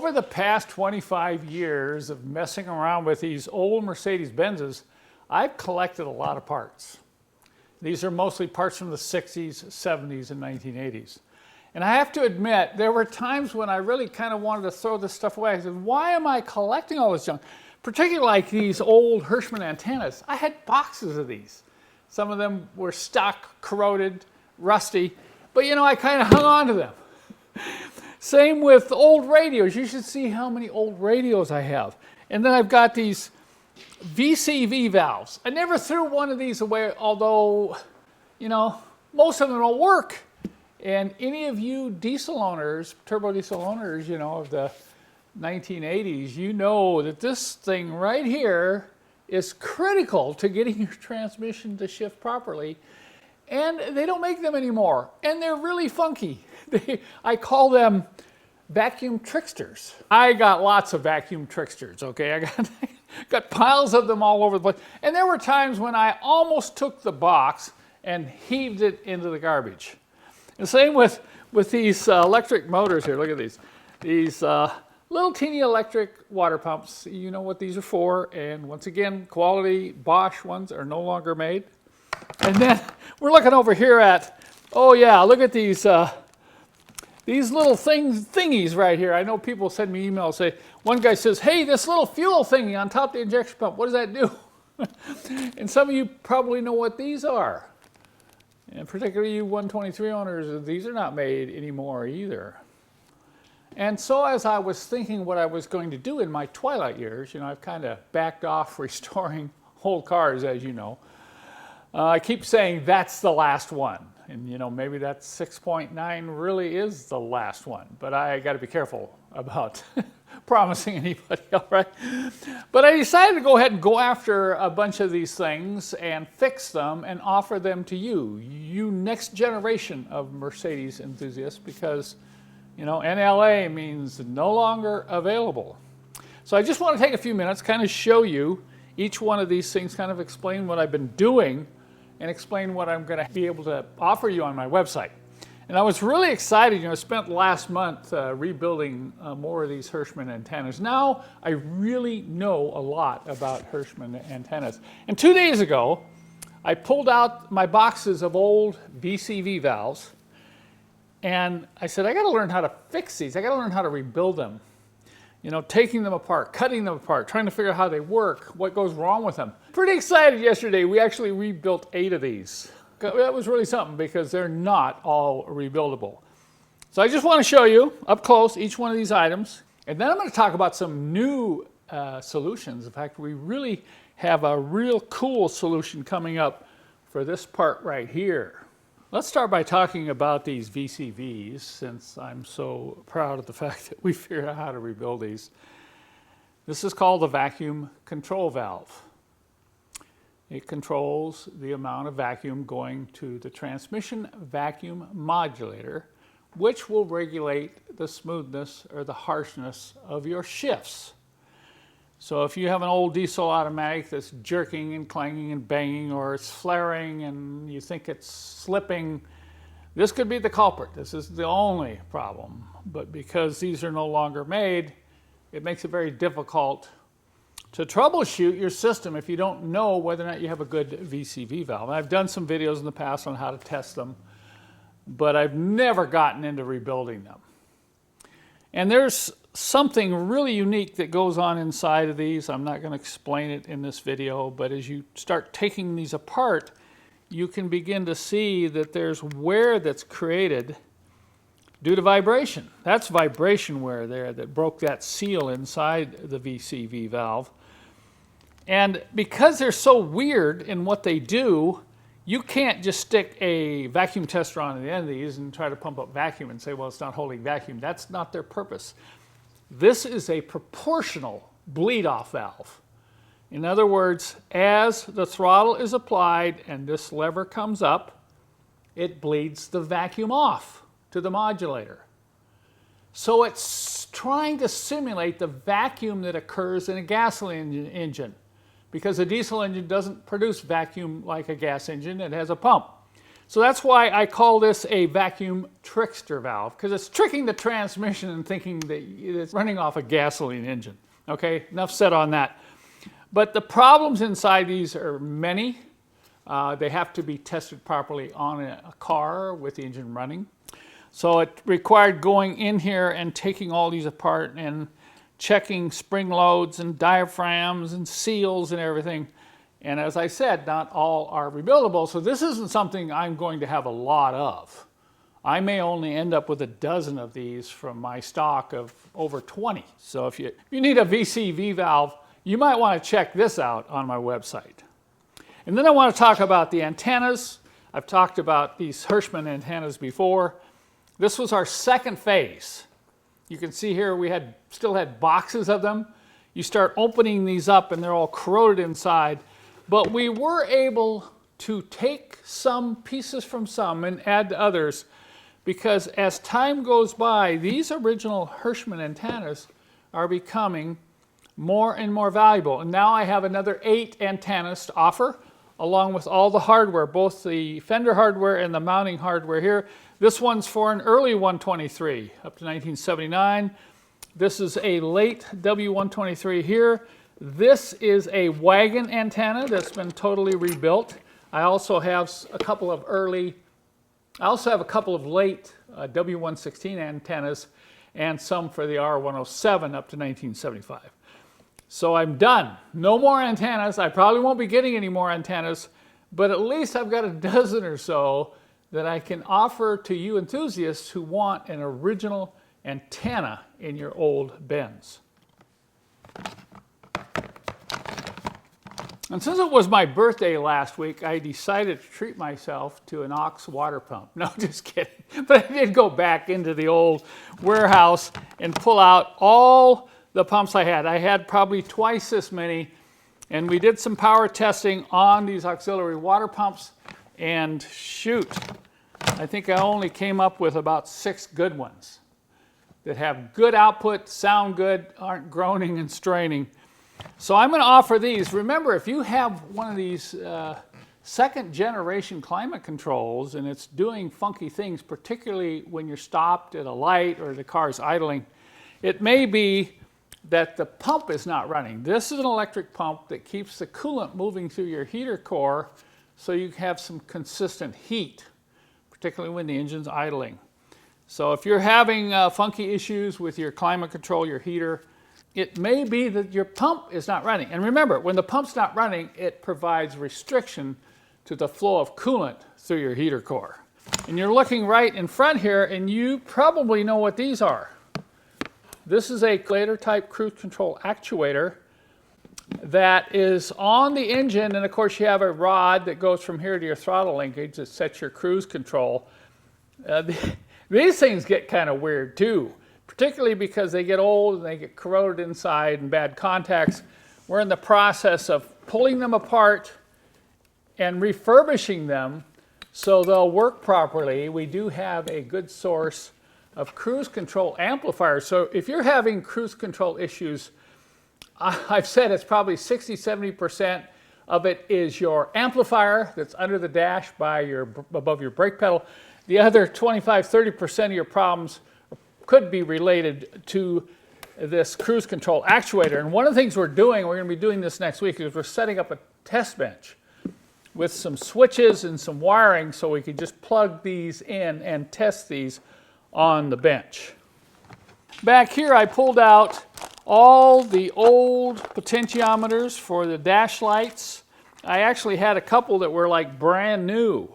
over the past 25 years of messing around with these old Mercedes-Benzes, I've collected a lot of parts. These are mostly parts from the 60s, 70s, and 1980s. And I have to admit, there were times when I really kind of wanted to throw this stuff away. I said, why am I collecting all this junk? Particularly like these old Hirschmann antennas. I had boxes of these. Some of them were stuck, corroded, rusty, but you know, I kind of hung on to them. Same with old radios. You should see how many old radios I have. And then I've got these VCV valves. I never threw one of these away, although, you know, most of them don't work. And any of you diesel owners, turbo diesel owners, you know, of the 1980s, you know that this thing right here is critical to getting your transmission to shift properly. And they don't make them anymore. And they're really funky. I call them vacuum tricksters. I got lots of vacuum tricksters, okay? I got piles of them all over the place. And there were times when I almost took the box and heaved it into the garbage. The same with these electric motors here. Look at these. These little teeny electric water pumps. You know what these are for. And once again, quality Bosch ones are no longer made. And then we're looking over here at, oh yeah, look at these little thingies right here. I know people send me emails, say, one guy says, hey, this little fuel thingy on top of the injection pump, what does that do? And some of you probably know what these are. And particularly you 123 owners, these are not made anymore either. And so as I was thinking what I was going to do in my twilight years, you know, I've kind of backed off restoring old cars, as you know. I keep saying that's the last one. And you know, maybe that 6.9 really is the last one, but I got to be careful about promising anybody, all right? But I decided to go ahead and go after a bunch of these things and fix them and offer them to you next generation of Mercedes enthusiasts, because you know, NLA means no longer available. So I just want to take a few minutes, kind of show you each one of these things, kind of explain what I've been doing and explain what I'm going to be able to offer you on my website. And I was really excited, you know, I spent last month rebuilding more of these Hirschmann antennas. Now I really know a lot about Hirschmann antennas. And 2 days ago, I pulled out my boxes of old VCV valves, and I said, I got to learn how to fix these. I got to learn how to rebuild them. You know, taking them apart, cutting them apart, trying to figure out how they work, what goes wrong with them. Pretty excited yesterday. We actually rebuilt 8 of these. That was really something because they're not all rebuildable. So I just want to show you up close each one of these items. And then I'm going to talk about some new solutions. In fact, we really have a real cool solution coming up for this part right here. Let's start by talking about these VCVs, since I'm so proud of the fact that we figured out how to rebuild these. This is called the vacuum control valve. It controls the amount of vacuum going to the transmission vacuum modulator, which will regulate the smoothness or the harshness of your shifts. So if you have an old diesel automatic that's jerking and clanging and banging, or it's flaring and you think it's slipping, this could be the culprit. This is the only problem. But because these are no longer made, it makes it very difficult to troubleshoot your system if you don't know whether or not you have a good VCV valve. And I've done some videos in the past on how to test them, but I've never gotten into rebuilding them. And there's something really unique that goes on inside of these. I'm not going to explain it in this video, but as you start taking these apart, you can begin to see that there's wear that's created due to vibration. That's vibration wear there that broke that seal inside the VCV valve. And because they're so weird in what they do, you can't just stick a vacuum tester on the end of these and try to pump up vacuum and say, well, it's not holding vacuum. That's not their purpose. This is a proportional bleed-off valve. In other words, as the throttle is applied and this lever comes up, it bleeds the vacuum off to the modulator. So it's trying to simulate the vacuum that occurs in a gasoline engine, because a diesel engine doesn't produce vacuum like a gas engine. It has a pump. So that's why I call this a vacuum trickster valve, because it's tricking the transmission and thinking that it's running off a gasoline engine. Okay, enough said on that. But the problems inside these are many. They have to be tested properly on a car with the engine running. So it required going in here and taking all these apart and checking spring loads and diaphragms and seals and everything. And as I said, not all are rebuildable, so this isn't something I'm going to have a lot of. I may only end up with a dozen of these from my stock of over 20. So if you need a VCV valve, you might want to check this out on my website. And then I want to talk about the antennas. I've talked about these Hirschmann antennas before. This was our second phase. You can see here we still had boxes of them. You start opening these up and they're all corroded inside. But we were able to take some pieces from some and add to others, because as time goes by, these original Hirschmann antennas are becoming more and more valuable. And now I have another 8 antennas to offer, along with all the hardware, both the fender hardware and the mounting hardware here. This one's for an early 123 up to 1979. This is a late W123 here. This is a wagon antenna that's been totally rebuilt. I also have a couple of late W116 antennas and some for the R107 up to 1975. So I'm done. No more antennas. I probably won't be getting any more antennas, but at least I've got a dozen or so that I can offer to you enthusiasts who want an original antenna in your old Benz. And since it was my birthday last week, I decided to treat myself to an Aux water pump. No, just kidding. But I did go back into the old warehouse and pull out all the pumps I had. I had probably twice this many, and we did some power testing on these auxiliary water pumps, and shoot, I think I only came up with about 6 good ones that have good output, sound good, aren't groaning and straining. So I'm going to offer these. Remember, if you have one of these second generation climate controls and it's doing funky things, particularly when you're stopped at a light or the car's idling, it may be that the pump is not running. This is an electric pump that keeps the coolant moving through your heater core so you have some consistent heat, particularly when the engine's idling. So if you're having funky issues with your climate control, your heater, it may be that your pump is not running. And remember, when the pump's not running, it provides restriction to the flow of coolant through your heater core. And you're looking right in front here, and you probably know what these are. This is a glider type cruise control actuator that is on the engine, and of course you have a rod that goes from here to your throttle linkage that sets your cruise control. These things get kind of weird too, particularly because they get old and they get corroded inside and bad contacts. We're in the process of pulling them apart and refurbishing them so they'll work properly. We do have a good source of cruise control amplifiers. So if you're having cruise control issues, I've said it's probably 60–70% of it is your amplifier that's under the dash above your brake pedal. The other 25–30% of your problems could be related to this cruise control actuator. And one of the things we're going to be doing this next week, is we're setting up a test bench with some switches and some wiring so we can just plug these in and test these on the bench. Back here I pulled out all the old potentiometers for the dash lights. I actually had a couple that were like brand new,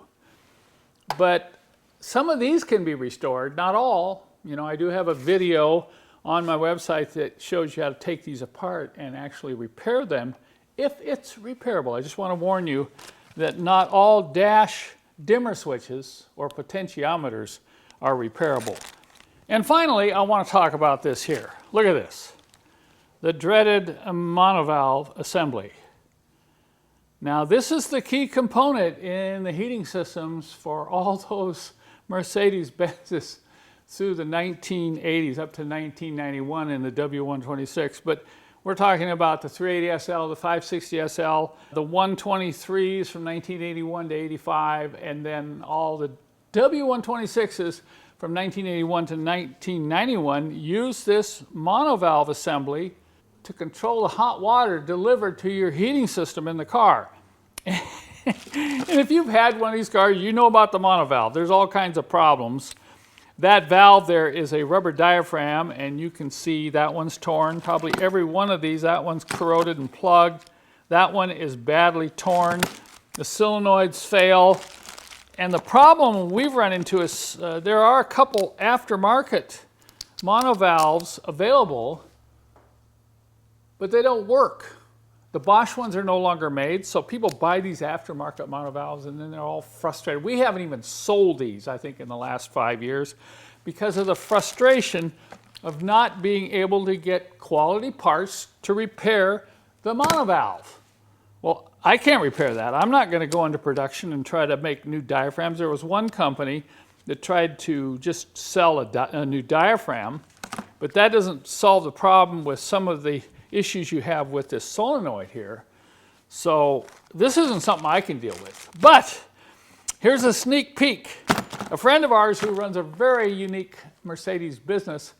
but some of these can be restored, not all. You know, I do have a video on my website that shows you how to take these apart and actually repair them if it's repairable. I just want to warn you that not all dash dimmer switches or potentiometers are repairable. And finally, I want to talk about this here. Look at this. The dreaded monovalve assembly. Now, this is the key component in the heating systems for all those Mercedes-Benzes through the 1980s up to 1991 in the W126. But We're talking about the 380 SL, the 560 SL, the 123s from 1981 to 85, and then all the W126s from 1981 to 1991 use this monovalve assembly to control the hot water delivered to your heating system in the car. And if you've had one of these cars, you know about the monovalve. There's all kinds of problems. That valve there is a rubber diaphragm, and you can see that one's torn. Probably every one of these, that one's corroded and plugged. That one is badly torn. The solenoids fail. And the problem we've run into is there are a couple aftermarket monovalves available, but they don't work. The Bosch ones are no longer made, so people buy these aftermarket monovalves and then they're all frustrated. We haven't even sold these, I think, in the last 5 years because of the frustration of not being able to get quality parts to repair the monovalve. Well, I can't repair that. I'm not going to go into production and try to make new diaphragms. There was one company that tried to just sell a new diaphragm, but that doesn't solve the problem with some of the issues you have with this solenoid here. So this isn't something I can deal with. But here's a sneak peek. A friend of ours who runs a very unique Mercedes business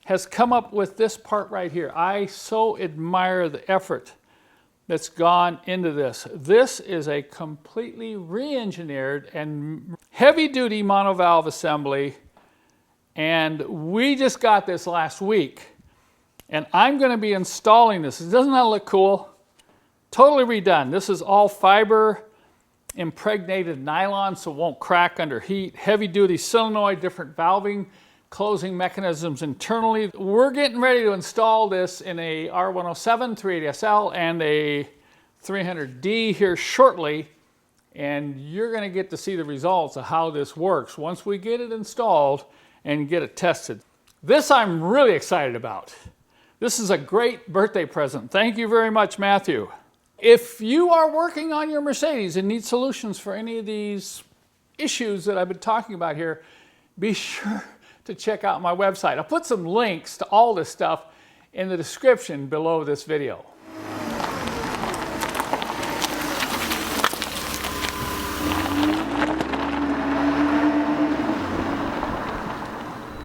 has come up with this part right here. I so admire the effort that's gone into this. This is a completely re-engineered and heavy-duty monovalve assembly, and we just got this last week. And I'm going to be installing this. Doesn't that look cool? Totally redone. This is all fiber impregnated nylon, so it won't crack under heat. Heavy duty solenoid, different valving, closing mechanisms internally. We're getting ready to install this in a R107 380 SL and a 300D here shortly. And you're going to get to see the results of how this works once we get it installed and get it tested. This I'm really excited about. This is a great birthday present. Thank you very much, Matthew. If you are working on your Mercedes and need solutions for any of these issues that I've been talking about here, be sure to check out my website. I'll put some links to all this stuff in the description below this video.